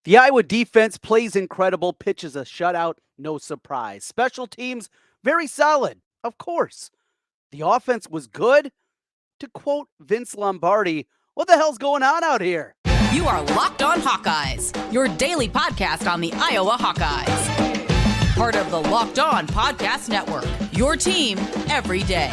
The Iowa defense plays incredible, pitches a shutout, no surprise. Special teams, very solid, of course. The offense was good. To quote Vince Lombardi, what the hell's going on out here? You are Locked On Hawkeyes, your daily podcast on the Iowa Hawkeyes. Part of the Locked On Podcast Network, your team every day.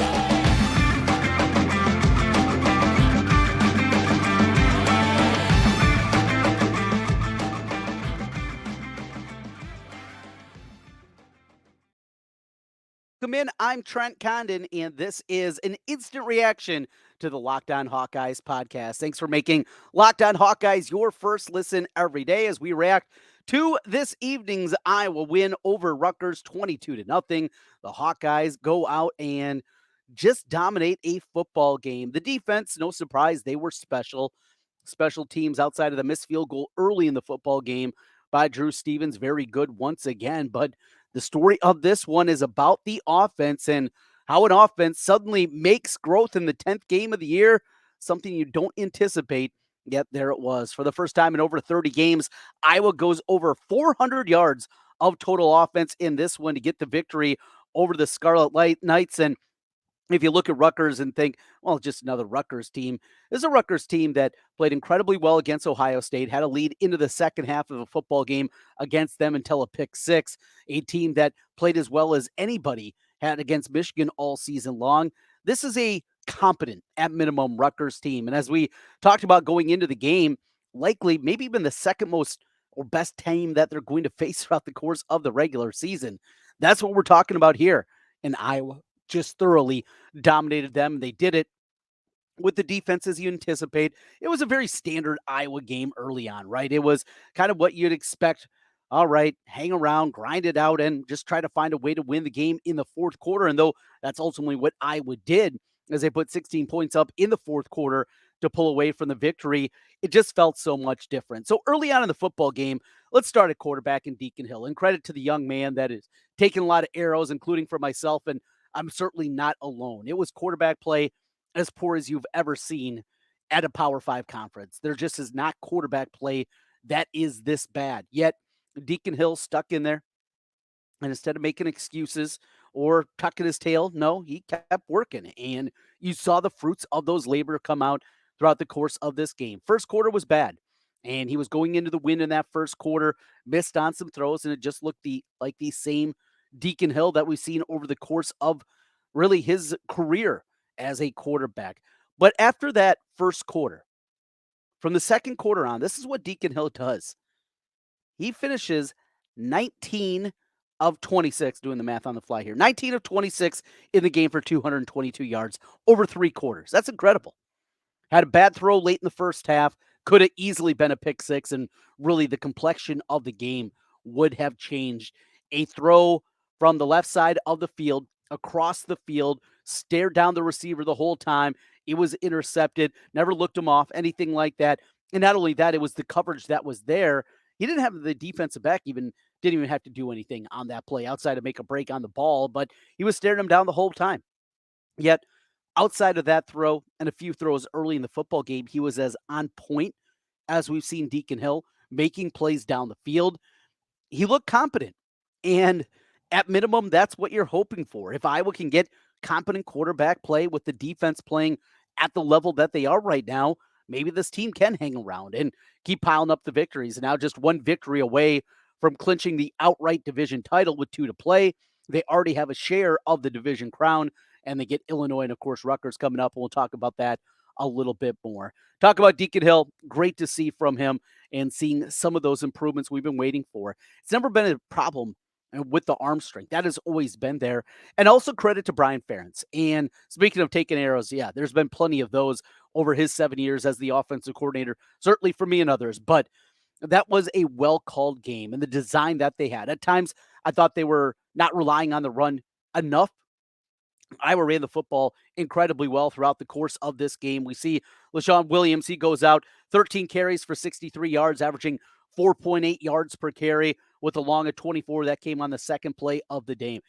Welcome in. I'm Trent Condon, and this is an instant reaction to the Locked On Hawkeyes podcast. Thanks for making Locked On Hawkeyes your first listen every day as we react to this evening's Iowa win over Rutgers 22-0. The Hawkeyes go out and just dominate a football game. The defense, no surprise, they were special. Special teams outside of the missed field goal early in the football game by Drew Stevens, very good once again, but the story of this one is about the offense and how an offense suddenly makes growth in the 10th game of the year, something you don't anticipate, yet there it was. For the first time in over 30 games, Iowa goes over 400 yards of total offense in this one to get the victory over the Scarlet Knights. And if you look at Rutgers and think, well, just another Rutgers team, this is a Rutgers team that played incredibly well against Ohio State, had a lead into the second half of a football game against them until a pick six, a team that played as well as anybody had against Michigan all season long. This is a competent, at minimum, Rutgers team. And as we talked about going into the game, likely maybe even the second most or best team that they're going to face throughout the course of the regular season. That's what we're talking about here in Iowa. Just thoroughly dominated them. They did it with the defense as you anticipate. It was a very standard Iowa game early on, right? It was kind of what you'd expect. All right, hang around, grind it out, and just try to find a way to win the game in the fourth quarter. And though that's ultimately what Iowa did, as they put 16 points up in the fourth quarter to pull away from the victory, it just felt so much different. So early on in the football game, let's start at quarterback in Deacon Hill. And credit to the young man that is taking a lot of arrows, including for myself, and I'm certainly not alone. It was quarterback play as poor as you've ever seen at a Power 5 conference. There just is not quarterback play that is this bad. Yet Deacon Hill stuck in there, and instead of making excuses or tucking his tail, no, he kept working. And you saw the fruits of those labor come out throughout the course of this game. First quarter was bad, and he was going into the win in that first quarter, missed on some throws, and it just looked like the same Deacon Hill that we've seen over the course of really his career as a quarterback. But after that first quarter, from the second quarter on, this is what Deacon Hill does. He finishes 19 of 26, doing the math on the fly here, 19 of 26 in the game for 222 yards over 3 quarters. That's incredible. Had a bad throw late in the first half, could have easily been a pick six, and really the complexion of the game would have changed. A throw from the left side of the field, across the field, stared down the receiver the whole time. It was intercepted, never looked him off, anything like that. And not only that, it was the coverage that was there. He didn't have the defensive back didn't even have to do anything on that play outside of make a break on the ball, but he was staring him down the whole time. Yet, outside of that throw and a few throws early in the football game, he was as on point as we've seen Deacon Hill making plays down the field. He looked competent. And at minimum, that's what you're hoping for. If Iowa can get competent quarterback play with the defense playing at the level that they are right now, maybe this team can hang around and keep piling up the victories. And now just one victory away from clinching the outright division title with 2 to play. They already have a share of the division crown, and they get Illinois and, of course, Rutgers coming up. And we'll talk about that a little bit more. Talk about Deacon Hill. Great to see from him and seeing some of those improvements we've been waiting for. It's never been a problem with the arm strength. That has always been there. And also credit to Brian Ferentz. And speaking of taking arrows, yeah, there's been plenty of those over his 7 years as the offensive coordinator, certainly for me and others. But that was a well-called game, and the design that they had. At times, I thought they were not relying on the run enough. Iowa ran the football incredibly well throughout the course of this game. We see LaShawn Williams, he goes out 13 carries for 63 yards, averaging 4.8 yards per carry with a long of 24. That came on the second play of the game.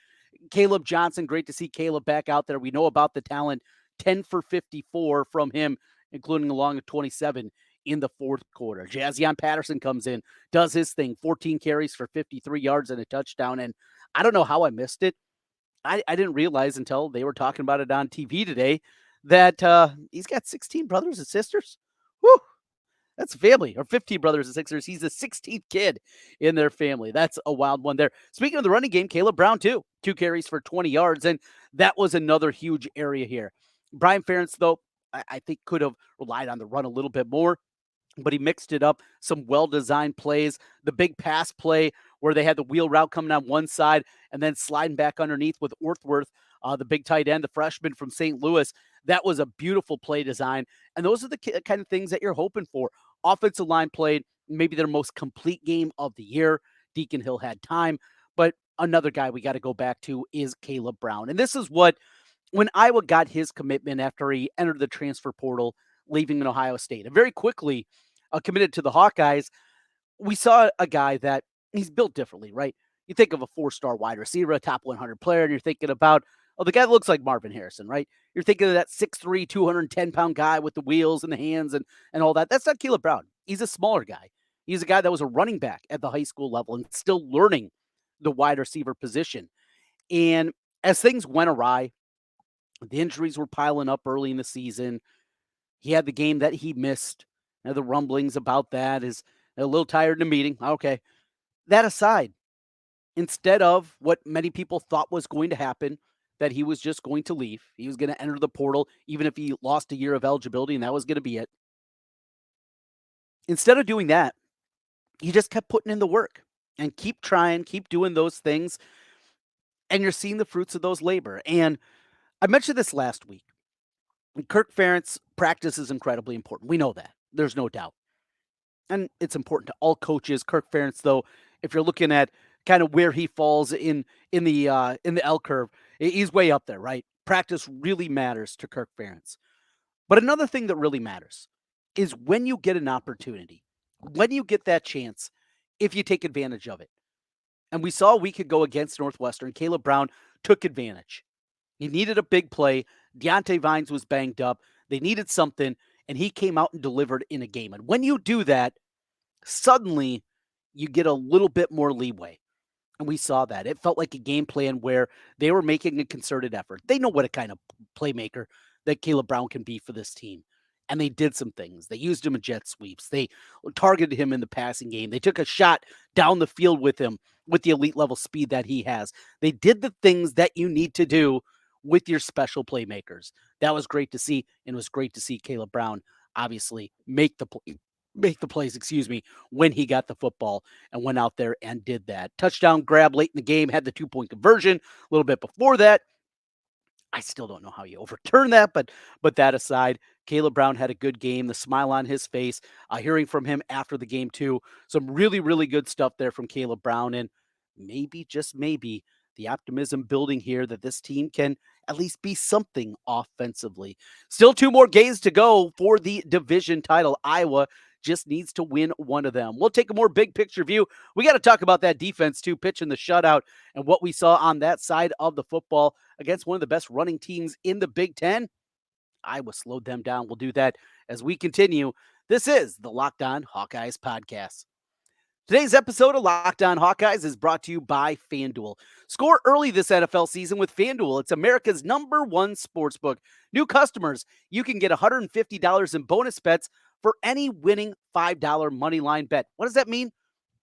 Kaleb Johnson, great to see Kaleb back out there. We know about the talent, 10 for 54 from him, including a long of 27 in the fourth quarter. Jazzion Patterson comes in, does his thing, 14 carries for 53 yards and a touchdown. And I don't know how I missed it. I didn't realize until they were talking about it on TV today that he's got 16 brothers and sisters. Whew, that's a family, or 15 brothers and sisters. He's the 16th kid in their family. That's a wild one there. Speaking of the running game, Kaleb Brown, too. 2 carries for 20 yards, and that was another huge area here. Brian Ferentz, though, I think could have relied on the run a little bit more, but he mixed it up. Some well-designed plays. The big pass play where they had the wheel route coming on one side and then sliding back underneath with Orthworth, the big tight end, the freshman from St. Louis. That was a beautiful play design. And those are the kind of things that you're hoping for. Offensive line played maybe their most complete game of the year. Deacon Hill had time. But another guy we got to go back to is Kaleb Brown. And this is what, when Iowa got his commitment after he entered the transfer portal, leaving in Ohio State, and very quickly committed to the Hawkeyes, we saw a guy that he's built differently, right? You think of a 4-star wide receiver, a top 100 player, and you're thinking about, oh, the guy that looks like Marvin Harrison, right? You're thinking of that 6'3", 210-pound guy with the wheels and the hands and all that. That's not Kaleb Brown. He's a smaller guy. He's a guy that was a running back at the high school level and still learning the wide receiver position. And as things went awry, the injuries were piling up early in the season. He had the game that he missed. Now, the rumblings about that is a little tired in the meeting. Okay. That aside, instead of what many people thought was going to happen, that he was just going to leave, he was going to enter the portal, even if he lost a year of eligibility, and that was going to be it. Instead of doing that, he just kept putting in the work and keep trying, keep doing those things, and you're seeing the fruits of those labor. And I mentioned this last week. Kirk Ferentz, practice is incredibly important. We know that. There's no doubt. And it's important to all coaches. Kirk Ferentz, though, if you're looking at kind of where he falls in the L curve, he's way up there, right? Practice really matters to Kirk Ferentz. But another thing that really matters is when you get an opportunity, when you get that chance, if you take advantage of it. And we saw a week ago against Northwestern, Kaleb Brown took advantage. He needed a big play. Deontay Vines was banged up. They needed something, and he came out and delivered in a game. And when you do that, suddenly you get a little bit more leeway. And we saw that. It felt like a game plan where they were making a concerted effort. They know what a kind of playmaker that Kaleb Brown can be for this team. And they did some things. They used him in jet sweeps. They targeted him in the passing game. They took a shot down the field with him with the elite level speed that he has. They did the things that you need to do with your special playmakers. That was great to see, and it was great to see Kaleb Brown obviously make the plays, when he got the football and went out there and did that. Touchdown grab late in the game, had the 2-point conversion a little bit before that. I still don't know how you overturn that, but that aside, Kaleb Brown had a good game, the smile on his face, hearing from him after the game too. Some really, really good stuff there from Kaleb Brown, and maybe, just maybe, the optimism building here that this team can at least be something offensively. Still 2 more games to go for the division title. Iowa just needs to win one of them. We'll take a more big picture view. We got to talk about that defense too, pitching the shutout and what we saw on that side of the football against one of the best running teams in the Big Ten. Iowa slowed them down. We'll do that as we continue. This is the Locked On Hawkeyes podcast. Today's episode of Locked On Hawkeyes is brought to you by FanDuel. Score early this NFL season with FanDuel. It's America's #1 sportsbook. New customers, you can get $150 in bonus bets for any winning $5 moneyline bet. What does that mean?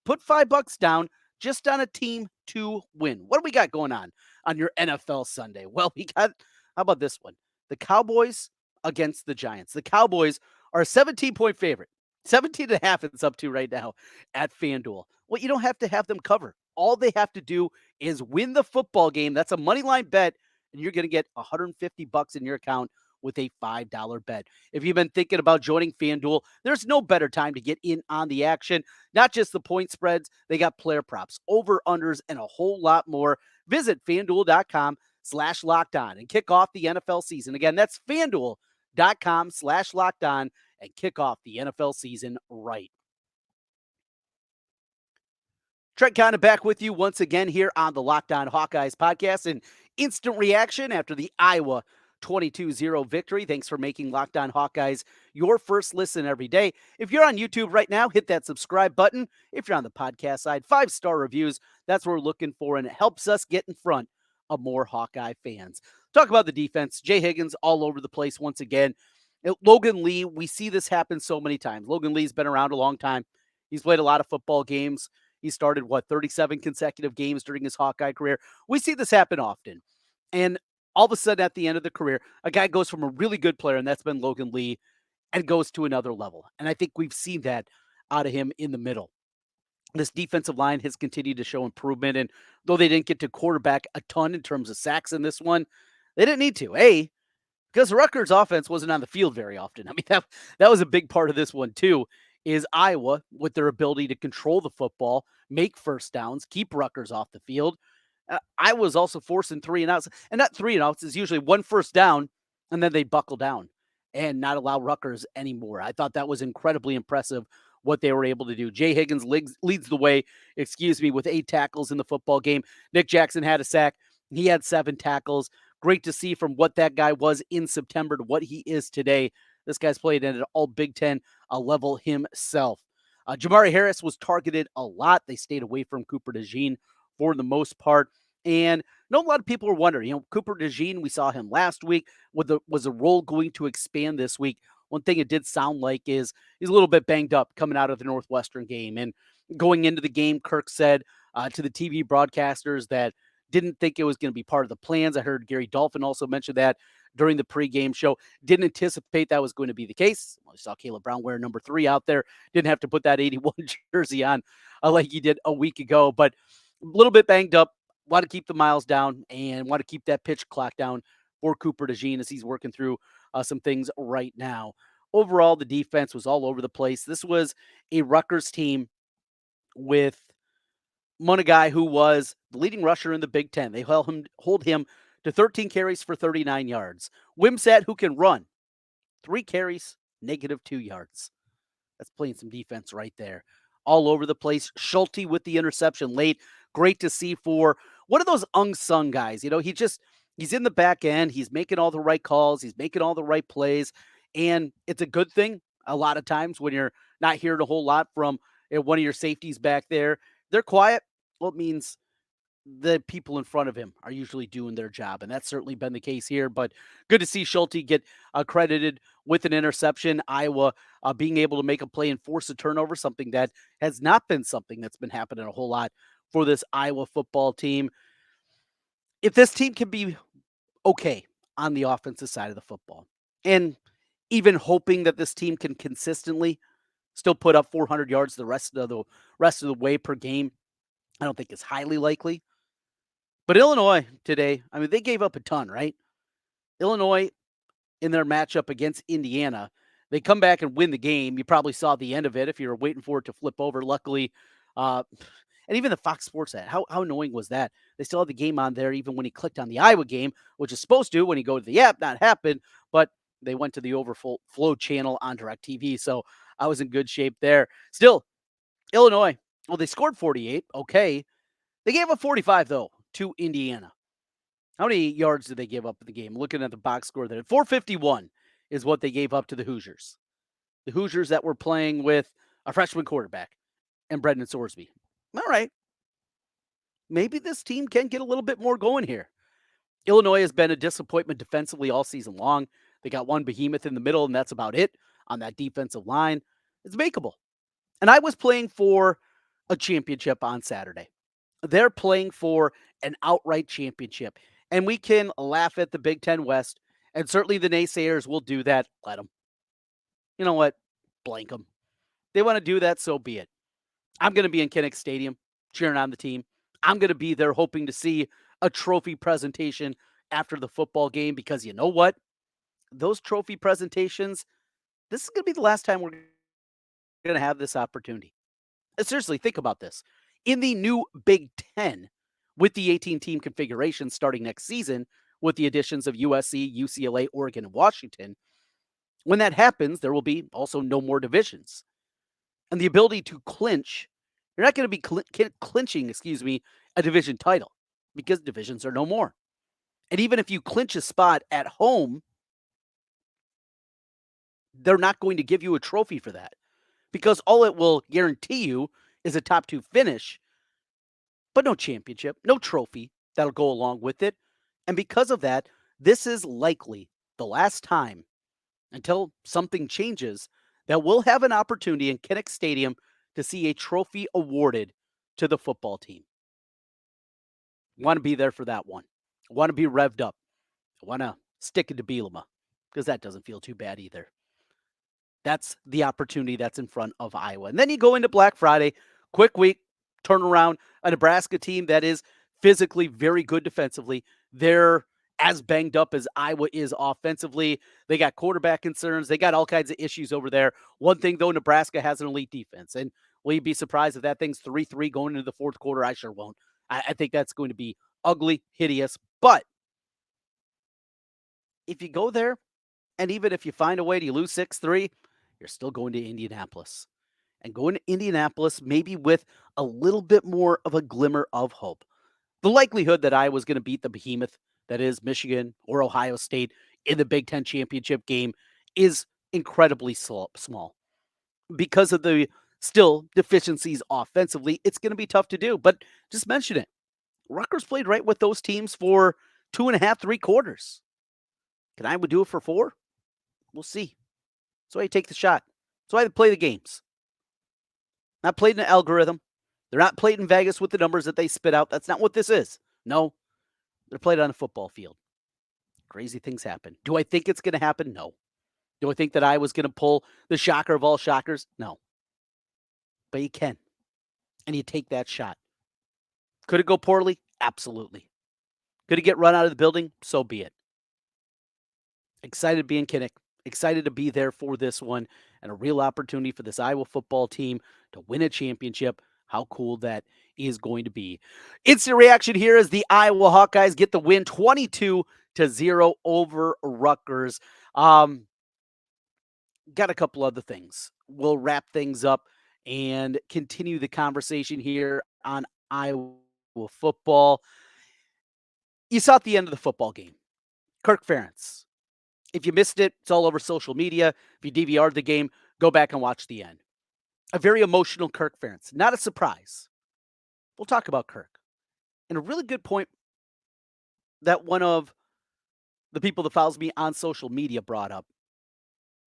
Put $5 down just on a team to win. What do we got going on your NFL Sunday? Well, how about this one? The Cowboys against the Giants. The Cowboys are a 17-point favorite. 17.5 it's up to right now at FanDuel. Well, you don't have to have them cover. All they have to do is win the football game. That's a money line bet, and you're going to get $150 in your account with a $5 bet. If you've been thinking about joining FanDuel, there's no better time to get in on the action. Not just the point spreads, they got player props, over-unders, and a whole lot more. Visit FanDuel.com/lockedon and kick off the NFL season. Again, that's FanDuel.com/lockedon and kick off the NFL season right. Trent Condon back with you once again here on the Locked On Hawkeyes podcast. An instant reaction after the Iowa 22-0 victory. Thanks for making Locked On Hawkeyes your first listen every day. If you're on YouTube right now, hit that subscribe button. If you're on the podcast side, 5-star reviews. That's what we're looking for, and it helps us get in front of more Hawkeye fans. Talk about the defense. Jay Higgins all over the place once again. Logan Lee, we see this happen so many times. Logan Lee's been around a long time. He's played a lot of football games. He started, 37 consecutive games during his Hawkeye career. We see this happen often. And all of a sudden, at the end of the career, a guy goes from a really good player, and that's been Logan Lee, and goes to another level. And I think we've seen that out of him in the middle. This defensive line has continued to show improvement. And though they didn't get to quarterback a ton in terms of sacks in this one, they didn't need to. Because Rutgers offense wasn't on the field very often. I mean, that was a big part of this one, too, is Iowa, with their ability to control the football, make first downs, keep Rutgers off the field. Iowa was also forcing 3 and outs. And not 3 and outs, is usually one first down, and then they buckle down and not allow Rutgers anymore. I thought that was incredibly impressive what they were able to do. Jay Higgins leads the way, with 8 tackles in the football game. Nick Jackson had a sack. He had 7 tackles. Great to see from what that guy was in September to what he is today. This guy's played at an all Big Ten level himself. Jamari Harris was targeted a lot. They stayed away from Cooper DeJean for the most part. And I know a lot of people are wondering, Cooper DeJean, we saw him last week. Was the role going to expand this week? One thing it did sound like is he's a little bit banged up coming out of the Northwestern game. And going into the game, Kirk said to the TV broadcasters that didn't think it was going to be part of the plans. I heard Gary Dolphin also mention that during the pregame show. Didn't anticipate that was going to be the case. Well, I saw Kaleb Brown wear number 3 out there. Didn't have to put that 81 jersey on like he did a week ago. But a little bit banged up. Want to keep the miles down and want to keep that pitch clock down for Cooper DeJean as he's working through some things right now. Overall, the defense was all over the place. This was a Rutgers team with a guy who was the leading rusher in the Big Ten. They hold him to 13 carries for 39 yards. Wimsatt, who can run, 3 carries, -2 yards. That's playing some defense right there. All over the place. Schulte with the interception late. Great to see for one of those unsung guys. He's in the back end. He's making all the right calls. He's making all the right plays. And it's a good thing a lot of times when you're not hearing a whole lot from one of your safeties back there. They're quiet. Well, it means the people in front of him are usually doing their job, and that's certainly been the case here. But good to see Schulte get credited with an interception. Iowa being able to make a play and force a turnover, something that has not been something that's been happening a whole lot for this Iowa football team. If this team can be okay on the offensive side of the football, and even hoping that this team can consistently still put up 400 yards the rest of the way per game, I don't think it's highly likely. But Illinois today, I mean, they gave up a ton, right? Illinois, in their matchup against Indiana, they come back and win the game. You probably saw the end of it if you were waiting for it to flip over. Luckily, and even the Fox Sports ad, how annoying was that? They still had the game on there even when he clicked on the Iowa game, which is supposed to, when you go to the app, not happen. But they went to the overflow channel on DirecTV, so I was in good shape there. Still, Illinois, well, they scored 48. Okay. They gave up 45, though, to Indiana. How many yards did they give up in the game? Looking at the box score there, 451 is what they gave up to the Hoosiers. The Hoosiers that were playing with a freshman quarterback and Brendan Sorsby. All right. Maybe this team can get a little bit more going here. Illinois has been a disappointment defensively all season long. They got one behemoth in the middle, and that's about it on that defensive line. It's makeable. And I was playing for a championship on Saturday. They're playing for an outright championship. And we can laugh at the Big Ten West, and certainly the naysayers will do that. Let them. You know what? Blank them. They want to do that, so be it. I'm going to be in Kinnick Stadium cheering on the team. I'm going to be there hoping to see a trophy presentation after the football game, because you know what? Those trophy presentations, this is going to be the last time we're going to have this opportunity. Seriously, think about this. In the new Big Ten, with the 18-team configuration starting next season, with the additions of USC, UCLA, Oregon, and Washington, when that happens, there will be also no more divisions. And the ability to clinch, you're not going to be clinching, a division title, because divisions are no more. And even if you clinch a spot at home, they're not going to give you a trophy for that because all it will guarantee you is a top 2 finish, but no championship, no trophy that'll go along with it. And because of that, this is likely the last time until something changes that we'll have an opportunity in Kinnick Stadium to see a trophy awarded to the football team. Want to be there for that one. Want to be revved up. Want to stick it to Bielema because that doesn't feel too bad either. That's the opportunity that's in front of Iowa. And then you go into Black Friday, quick week, turn around a Nebraska team that is physically very good defensively. They're as banged up as Iowa is offensively. They got quarterback concerns. They got all kinds of issues over there. One thing, though, Nebraska has an elite defense. And will you be surprised if that thing's 3-3 going into the fourth quarter? I sure won't. I think that's going to be ugly, hideous. But if you go there, and even if you find a way to lose 6-3, you're still going to Indianapolis. And going to Indianapolis maybe with a little bit more of a glimmer of hope. The likelihood that Iowa's going to beat the behemoth that is Michigan or Ohio State in the Big Ten championship game is incredibly small. Because of the still deficiencies offensively, it's going to be tough to do. But just mention it. Rutgers played right with those teams for 2.5, 3 quarters. Can Iowa do it for 4? We'll see. That's why you take the shot. That's why they play the games. Not played in an algorithm. They're not played in Vegas with the numbers that they spit out. That's not what this is. No, they're played on a football field. Crazy things happen. Do I think it's going to happen? No. Do I think that Iowa's going to pull the shocker of all shockers? No. But you can. And you take that shot. Could it go poorly? Absolutely. Could it get run out of the building? So be it. Excited to be in Kinnick. Excited to be there for this one and a real opportunity for this Iowa football team to win a championship. How cool that is going to be. Instant reaction here as the Iowa Hawkeyes get the win 22-0 over Rutgers. Got a couple other things. We'll wrap things up and continue the conversation here on Iowa football. You saw at the end of the football game, Kirk Ferentz. If you missed it, it's all over social media. If you DVR'd the game, go back and watch the end. A very emotional Kirk Ferentz. Not a surprise. We'll talk about Kirk. And a really good point that one of the people that follows me on social media brought up.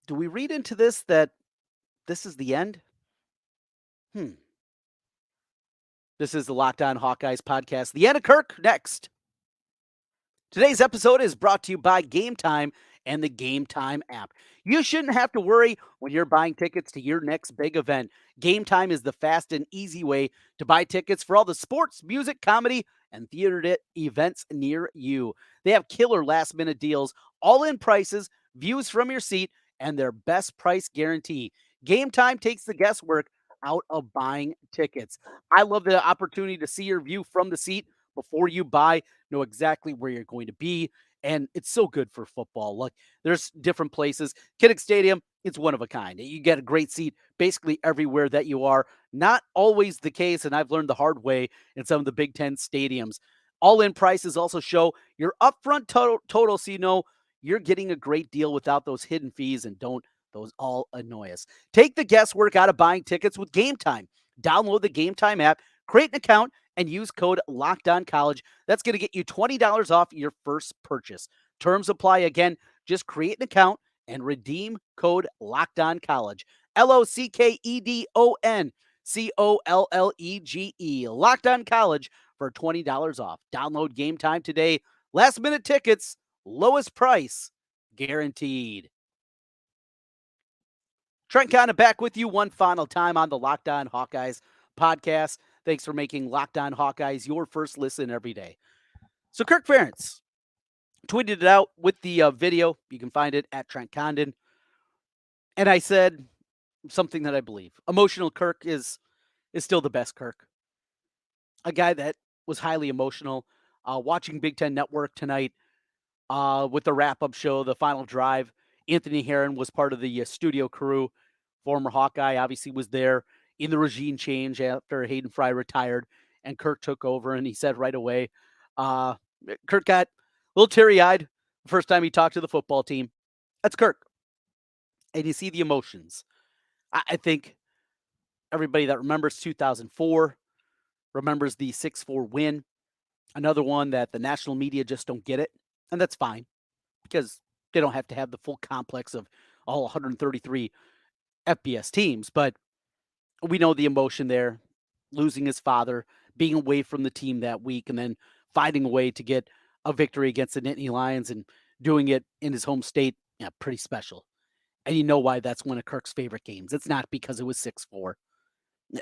Do we read into this that this is the end? This is the Locked On Hawkeyes podcast. The end of Kirk next. Today's episode is brought to you by Gametime and the Gametime app. You shouldn't have to worry when you're buying tickets to your next big event. Gametime is the fast and easy way to buy tickets for all the sports, music, comedy, and theater events near you. They have killer last-minute deals, all-in prices, views from your seat, and their best price guarantee. Gametime takes the guesswork out of buying tickets. I love the opportunity to see your view from the seat before you buy, know exactly where you're going to be. And it's so good for football. Look, there's different places. Kinnick Stadium, it's one of a kind. You get a great seat basically everywhere that you are. Not always the case, and I've learned the hard way in some of the Big Ten stadiums. All-in prices also show your upfront total so you know you're getting a great deal without those hidden fees, and don't those all annoy us. Take the guesswork out of buying tickets with Gametime. Download the Gametime app, create an account, and use code LOCKEDONCollege. That's going to get you $20 off your first purchase. Terms apply. Again, just create an account and redeem code LOCKEDONCollege. LOCKEDONCOLLEGE. Locked On College for $20 off. Download Gametime today. Last minute tickets, lowest price guaranteed. Trent Condon back with you one final time on the Locked On Hawkeyes podcast. Thanks for making Locked On Hawkeyes your first listen every day. So Kirk Ferentz tweeted it out with the video. You can find it at Trent Condon. And I said something that I believe. Emotional Kirk is still the best Kirk. A guy that was highly emotional. Watching Big Ten Network tonight with the wrap-up show, the final drive. Anthony Herron was part of the studio crew. Former Hawkeye obviously was there in the regime change after Hayden Fry retired and Kirk took over. And he said right away, Kirk got a little teary-eyed the first time he talked to the football team. That's Kirk. And you see the emotions. I think everybody that remembers 2004 remembers the 6-4 win. Another one that the national media just don't get it. And that's fine because they don't have to have the full complex of all 133 FBS teams. But we know the emotion there, losing his father, being away from the team that week, and then finding a way to get a victory against the Nittany Lions and doing it in his home state. Yeah, pretty special. And you know why that's one of Kirk's favorite games. It's not because it was 6-4.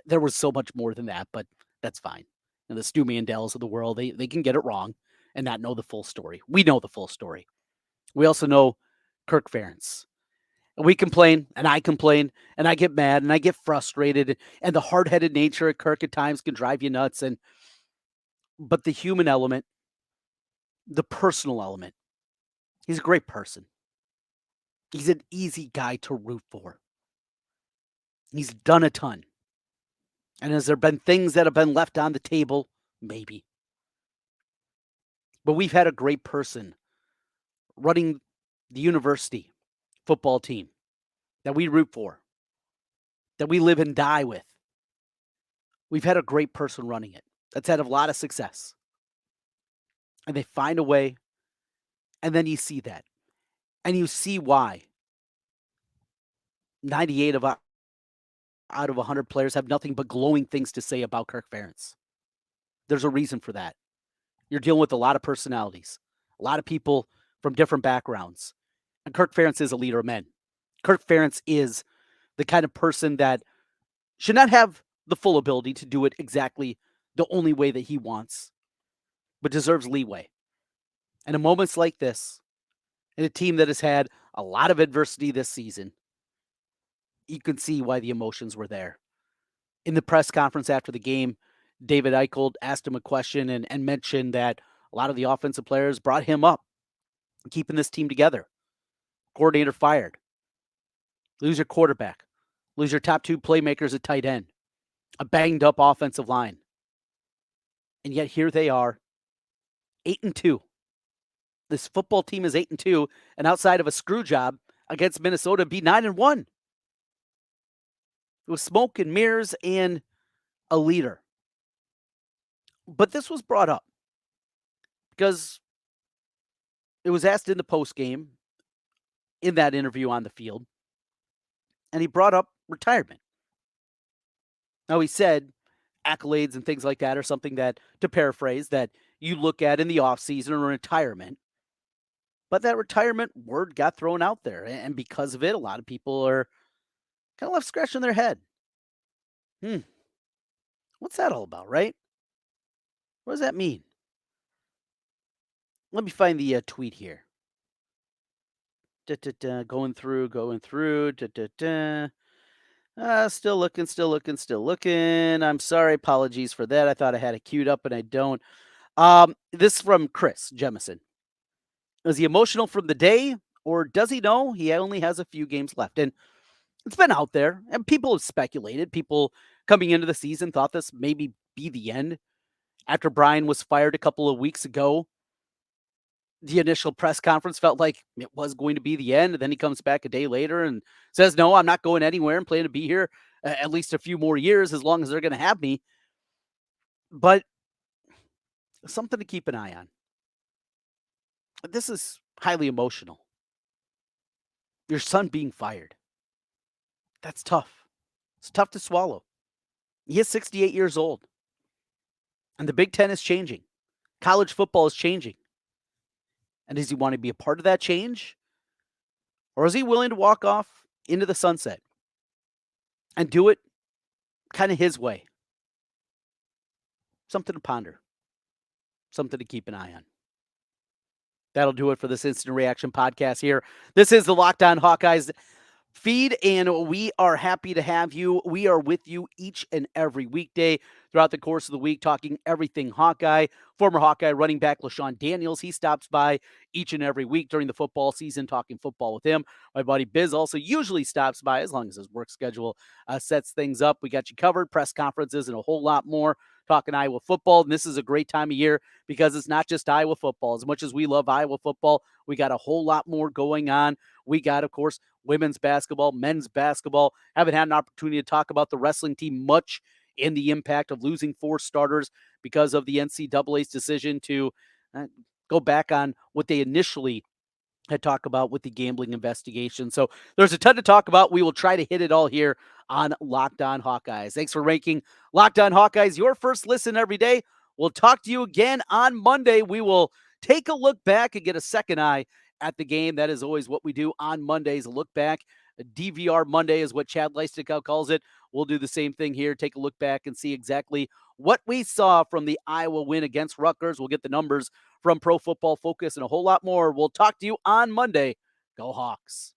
There was so much more than that, but that's fine. And the Stu Mandels of the world, they can get it wrong and not know the full story. We know the full story. We also know Kirk Ferentz. And we complain, and I get mad, and I get frustrated, and the hard-headed nature of Kirk at times can drive you nuts. But the human element, the personal element, he's a great person. He's an easy guy to root for. He's done a ton. And has there been things that have been left on the table? Maybe. But we've had a great person running the university football team that we root for, that we live and die with. We've had a great person running it that's had a lot of success. And they find a way, and then you see that. And you see why 98 out of 100 players have nothing but glowing things to say about Kirk Ferentz. There's a reason for that. You're dealing with a lot of personalities, a lot of people from different backgrounds. And Kirk Ferentz is a leader of men. Kirk Ferentz is the kind of person that should not have the full ability to do it exactly the only way that he wants, but deserves leeway. And in moments like this, in a team that has had a lot of adversity this season, you can see why the emotions were there. In the press conference after the game, David Eichel asked him a question and mentioned that a lot of the offensive players brought him up, keeping this team together. Coordinator fired. Lose your quarterback. Lose your top two playmakers at tight end. A banged up offensive line. And yet here they are, 8-2. This football team is 8-2, and outside of a screw job against Minnesota, be 9-1. It was smoke and mirrors and a leader. But this was brought up because it was asked in the post game, in that interview on the field, and he brought up retirement. Now, he said accolades and things like that are something that, to paraphrase, that you look at in the offseason or retirement. But that retirement word got thrown out there, and because of it, a lot of people are kind of left scratching their head. What's that all about, right? What does that mean? Let me find the tweet here. Going through. Still looking. I'm sorry. Apologies for that. I thought I had it queued up, and I don't. This is from Chris Jemison. Is he emotional from the day, or does he know he only has a few games left? And it's been out there, and people have speculated. People coming into the season thought this maybe be the end. After Brian was fired a couple of weeks ago, the initial press conference felt like it was going to be the end. And then he comes back a day later and says, no, I'm not going anywhere and plan to be here at least a few more years as long as they're going to have me. But something to keep an eye on. This is highly emotional. Your son being fired. That's tough. It's tough to swallow. He is 68 years old. And the Big Ten is changing. College football is changing. And does he want to be a part of that change? Or is he willing to walk off into the sunset and do it kind of his way? Something to ponder. Something to keep an eye on. That'll do it for this Instant Reaction podcast here. This is the Locked On Hawkeyes feed, and we are happy to have you. We are with you each and every weekday throughout the course of the week, talking everything Hawkeye. Former Hawkeye running back LaShawn Daniels, he stops by each and every week during the football season, talking football with him. My buddy Biz also usually stops by as long as his work schedule sets things up. We got you covered, press conferences, and a whole lot more talking Iowa football. And this is a great time of year because it's not just Iowa football. As much as we love Iowa football, we got a whole lot more going on. We got, of course, women's basketball, men's basketball. Haven't had an opportunity to talk about the wrestling team much in the impact of losing 4 starters because of the NCAA's decision to go back on what they initially had talked about with the gambling investigation. So there's a ton to talk about. We will try to hit it all here on Locked On Hawkeyes. Thanks for ranking Locked On Hawkeyes your first listen every day. We'll talk to you again on Monday. We will take a look back and get a second eye at the game. That is always what we do on Mondays, a look back. A DVR Monday is what Chad Leistikow calls it. We'll do the same thing here, take a look back and see exactly what we saw from the Iowa win against Rutgers. We'll get the numbers from Pro Football Focus and a whole lot more. We'll talk to you on Monday. Go Hawks.